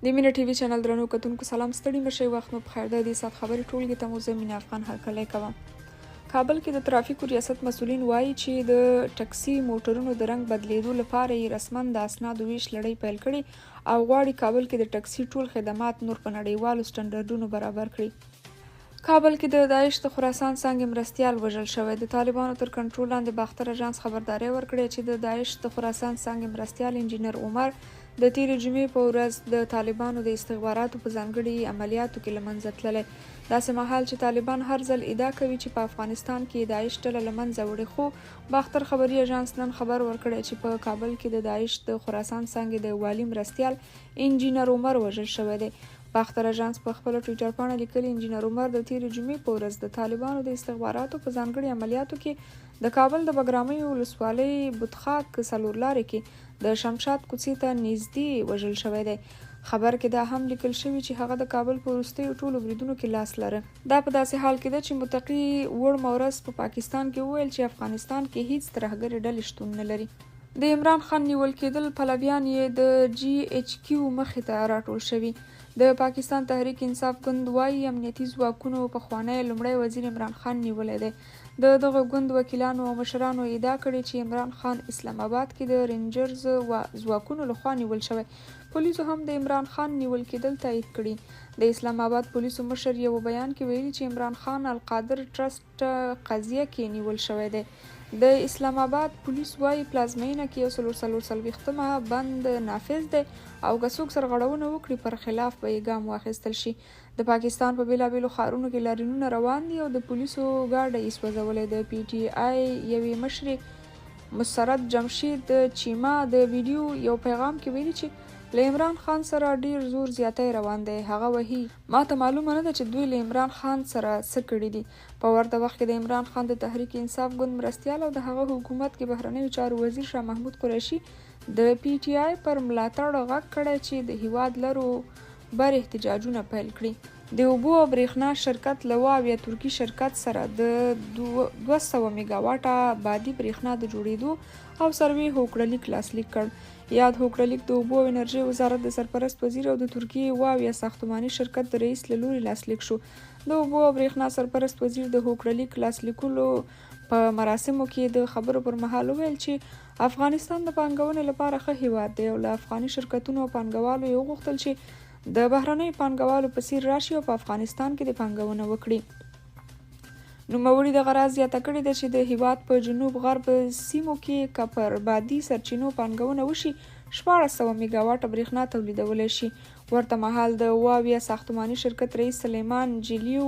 د مینه ټي وي چینل درنو کتونکو سلام، ستړي مشئ، وخت مو بخیر. د دې ساعت خبرې ټولګي ته مو زه مینه افغان هرکلی کوم. کابل کې د ترافیکو ریاست مسؤلین وایي چې د ټکسي موټرونو د رنګ بدلیدو لپاره یې رسما د اسنادو ویش لړۍ پیل کړې او غواړي کابل کې د ټکسي ټول خدمات نور په نړیوالو سټنډرډونو برابر کړي. کابل کې د داعش د خراسان څانګې مرستیال وژل شوی. د طالبانو تر کنټرول لاندې باختر اژانس خبرداری ورکړې چې د داعش د خراسان څانګې مرستیال انجینر عمر د تېرې جمعې په ورځ د طالبانو د استخباراتو په ځانګړي عملیاتو کې له منځه تللی. داسې مهال چې طالبان هر ځل ادعا کوي چې په افغانستان کې داعش ډله له منځه وړي، خو باختر خبري اژانس نن خبر ورکړی چې په کابل کې د داعش د خراسان څانګې د والي مرستیال انجینر عمر وژل شوی دی. باختر اژانس په خپل ټویټر پاڼه لیکلي انجینر عمر د تېرې جمعې په ورځ د طالبانو د استخباراتو په ځانګړي عملیاتو کې د کابل د بګرامۍ ولسوالۍ بوتخاک څلور لارې کې د شمشاد کوڅې ته نږدې وژل شوی دی. خبر کې دا هم لیکل شوي چې هغه د کابل په وروستیو ټولو بریدونو کې لاس لره. دا په داسې حال کې ده چې متقي وړ مورز په پاکستان کې وویل چې افغانستان کې هیڅ ترهګرې ډلې شتون نه لري. د عمران خان نیول کېدل پلویان یې د جی ایچ کیو مخې ته راټول شوي. د پاکستان تحریک انصاف ګوند وایي امنیتي ځواکونو پخوانی لومړی وزیر عمران خان نیولی دی. د دغه ګوند وکیلانو او مشرانو ادعا کړې چې عمران خان اسلام آباد کې د رینجرز ځواکونو لخوا نیول شوی. پولیسو هم د عمران خان نیول کېدل تایید کړي. د اسلام آباد پولیسو مشر یو بیان کې ویلي چې عمران خان القادر ټرسټ قضیه کې نیول شوی دی. د اسلام آباد پولیس وایي پلازمینه کې 140 بند نافذ دی او که څوک سرغړونه وکړي پر خلاف به یې ګام واخیستل شي. د پاکستان په بیلابیلو ښارونو کې لاریونونه روان دي او د پولیسو ګاډه یې سوځولې. د پی ټي آی یوې مشرې مسرت جمشید چیما د ویډیو یو پیغام کې ویلي چې له عمران خان سره ډیر زور زیاتی روان دی. هغه وایي ماته معلومه نه ده چې دوی له عمران خان سره څه کړي دي. په ورته وخت کې د عمران خان د تحریک انصاف ګوند مرستیال او د هغه حکومت کې بهرنیو چارو وزیر شاه محمود قریشي د پی ټي آی پر ملاتړ غږ کړی چې د هیواد لرو بر احتجاجونه پیل کړي. د اوبو او برېښنا شرکت له واویا ترکي شرکت سره د 200 میګاواټه بادي برېښنا د جوړېدو او سروې هوکړلیک لاسلیک کړ. یاد هوکړلیک د اوبو او انرژۍ وزارت د سرپرست وزیر او د ترکیې واویا ساختماني شرکت د رئیس له لوري لاسلیک شو. د اوبو او برېښنا سرپرست وزیر د هوکړلیک لاسلیکولو په مراسمو کې د خبرو پر مهال وویل چې افغانستان د پانګونې لپاره ښه هیواد دی او له افغاني شرکتونو او پانګوالو یې وغوښتل چې د بهرنیو پانګوالو په څیر راشي او په افغانستان کې د پانګونه وکړي. نوموړي دغه راز زیاته کړې ده چې د هیواد په جنوب غرب سیمو کې که پر بادي سرچینو پانګونه وشي 1400 میګاواټه برېښنا تولیدولی شي. ورته مهال د واویا ساختماني شرکت رئیس سلیمان جیلیو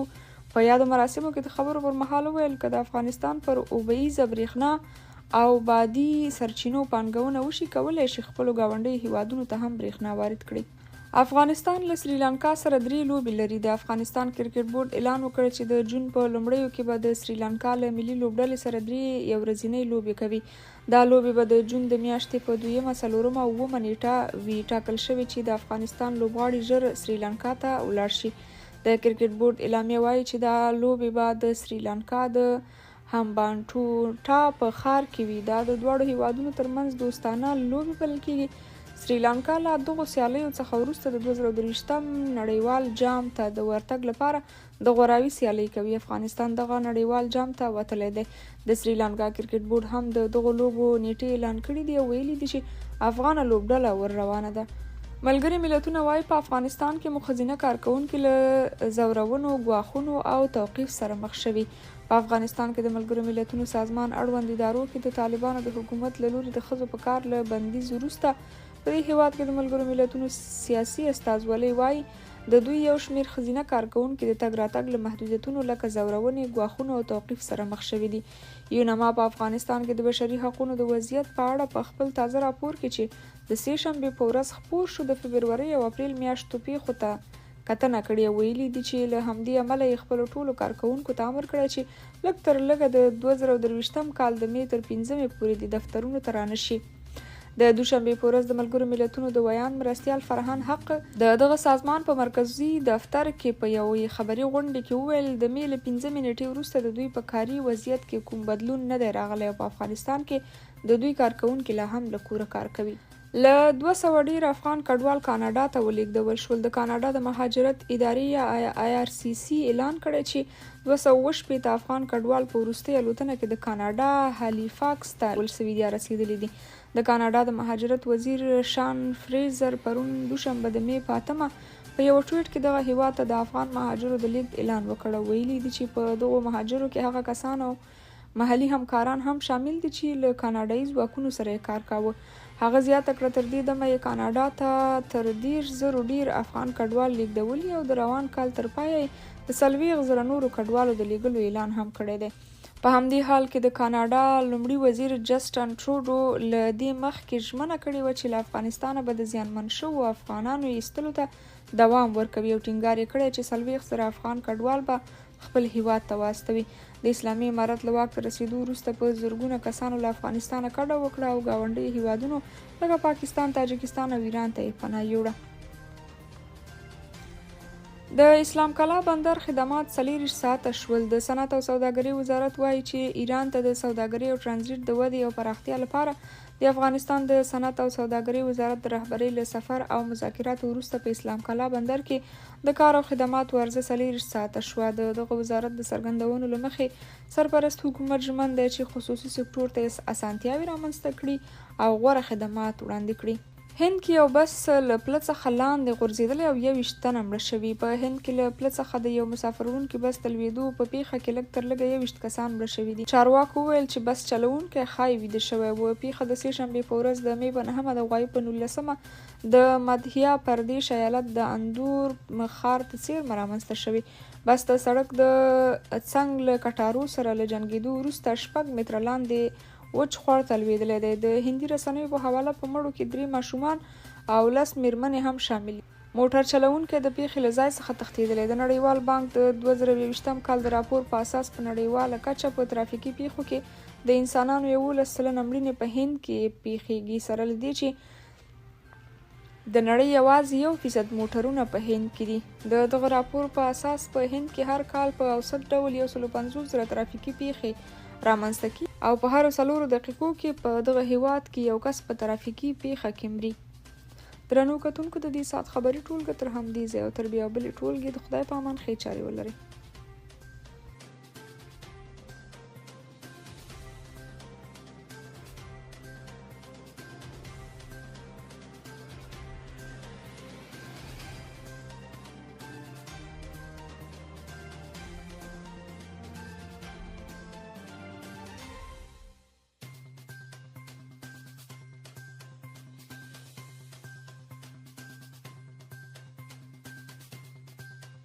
په یادو مراسمو کې د خبرو پر مهال وویل که د افغانستان پر اوبهیزه برېښنا او بادي سرچینو پانګونه وشي کولی شي خپلو ګاونډیو هیوادونو ته هم برېښنا وارد کړي. افغانستان له سریلانکا سره 3 لوبې لري. د افغانستان کرکټ بورډ اعلان وکړ چې د جون په لومړیو کې به د سریلانکا له ملي لوبډلې سره 3 یو ورځنۍ لوبې کوي. دا لوبې به د جون د میاشتې په 2، 4 او 9 نیټه وي. ټاکل شوي چې د افغانستان لوبغاړي ژر سریلانکا ته ولاړ شي. د کرکټ بورډ اعلامیه وایي چې دا لوبې به د سریلانکا د همبانټوټا په ښار کې وي. دا د دواړو هیوادونو ترمنځ دوستانه لوبې بلل کېږي. سریلانکا له دغو سیالیو څخه وروسته د 2023 نړیوال جام ته د ورتګ لپاره د غوراوي سیالۍ کوي. افغانستان دغه نړیوال جام ته وتلی دی. د سریلانکا کرکټ بورډ هم د دغو لوبو نیټې اعلان کړي دي او ویلي دي چې افغانه لوبډله ور روانه ده. ملګري ملتونه وایي په افغانستان کې مخزنه کارکوونکي له زورونو، ګواښونو او توقیف سره مخ شوي. په افغانستان کې د ملګرو ملتونو سازمان اړوند ادارو کې د طالبانو د حکومت له لوري د ښځو په کار له بندیز وروسته په دې هیواد کې د ملګرو ملتونو سیاسي استازولۍ وایي د دوی یو شمېر ښځینه کارکوونکي د تګ راتګ له محدودیتونو لکه زورونې، ګواښونو او توقیف سره مخ شوي دي. یونما په افغانستان کې د بشري حقوقو د وضعیت په اړه په خپل تازه راپور کې چې د سې شنبې په ورځ خپور شو د فبرورۍ او اپریل میاشتو پیښو ته کتنه کړې او ویلي دي چې له همدې امله یې خپلو ټولو کارکوونکو ته امر کړی چې لږ تر لږه د 2023 کال د مې تر 5 پورې د دفترونو ته رانشي. د دوشنبې په ورځ د ملګرو ملتونو د ویان مرستیال فرحان حق د دغه سازمان په مرکزي دفتر کې په یوې خبري غونډه کې وویل د مې له 5 نیټې وروسته د دوی په کاري وضعیت کې کوم بدلون نه دی راغلی او په افغانستان کې د دوی کارکوونکي لا هم له کوره کار کوي. له 200 ډیر افغان کډوال کاناډا ته ولېږدول شول. د کاناډا د مهاجرت ادارې یا IRCC اعلان کړی چې 280 افغان کډوال په وروستۍ الوتنه کې د کاناډا هالیفاکس ته رسېدلي دي. د کاناډا د مهاجرت وزیر شان فریزر پرون دوشنبه د می په 8 په یو ټویټ کې دغه هیواد ته د افغان مهاجرو د لیږد اعلان وکړ. ویلي دي چې په دغو مهاجرو کې هغه کسان او محلي همکاران هم شامل دي چې له کاناډایي ځواکونو سره یې کار کاوه. هغه زیاته کړه تر دې دمه یې کاناډا ته تر 10,000 ډیر افغان کډوال لیږدولي او د روان کال تر پایه د 40,000 نورو کډوالو د لیږلو اعلان هم کړی دی. په همدې حال کې د کاناډا لومړي وزیر جسټن ټروډو له دې مخکې ژمنه کړې وه چې له افغانستانه به د زیانمن شوو افغانانو ایستلو ته دوام ورکوي او ټینګار یې کړی چې 40,000 افغان کډوال به خپل هیواد ته واستوي. د اسلامي امارت له واک ته رسېدو وروسته په زرګونه کسانو له افغانستانه کډه وکړه او ګاونډي هیوادونو لکه پاکستان، تاجکستان او ایران ته یې پناه یوړه. د اسلام کلا بندر خدمات 40 ساعته شول. د صنعت او سوداګرۍ وزارت وایي چې ایران ته د سوداګرۍ او ترانزیت د ودې او پراختیا لپاره د افغانستان د صنعت او سوداګرۍ وزارت د رهبرۍ له سفر او مذاکراتو وروسته په اسلام کلا بندر کې د کار او خدماتو عرضه 40 ساعته شوه. دغه وزارت د څرګندونو له مخې سرپرست حکومت ژمن دی چې خصوصي سکتور ته اسانتیاوې رامنځته کړي او غوره خدمات وړاندې کړي. هند کې یو بس له پله څخه لاندې غورځېدلی او 21 تنه مړه شوي. په هند کې له پله څخه د یو مسافر وړونکي بس د لوېدو په پیښه کې لږ تر لږه 21 کسان مړه شوي دي. چارواکو وویل چې بس چلوونکی ښایي ویده شوی و. پیښه د سې شنبې په ورځ د می په 9 د غوایي په 19 د مدهیا پردیش ایالت د اندور ښار په څېر رامنځته شوې. بس د سړک د څنګ له کټارو سره له جنګېدو وروسته 6 متره لاندې وچ خوړ ته لوېدلی دی. د هندي رسنیو په حواله په مړو کې 3 ماشومان او 10 مېرمنې هم شامل دي. موټر چلوونکی د پیښې له ځای څخه تښتېدلی. د نړیوال بانک د 2020 کال د راپور په اساس په نړیواله کچه په ترافیکي پیښو کې د انسانانو 11% مړینې په هند کې پیښیږي، سره له دې چې د نړۍ یوازې 1% موټرونه په هند کې دي. دغه راپور په اساس په هند کې هر کال په اوسط ډول 150,000 ترافیکي پیښې رامنځته کیږي او په هر 4 دقیقو کې په دغه هیواد کې یو کس په ترافیکي پیښه کې مري. درنو کتونکو، د دې ساعت خبري ټولګه تر همدې ځایه او تر بیا بلې ټولګې د خدای په امان ښې چارې ولرئ.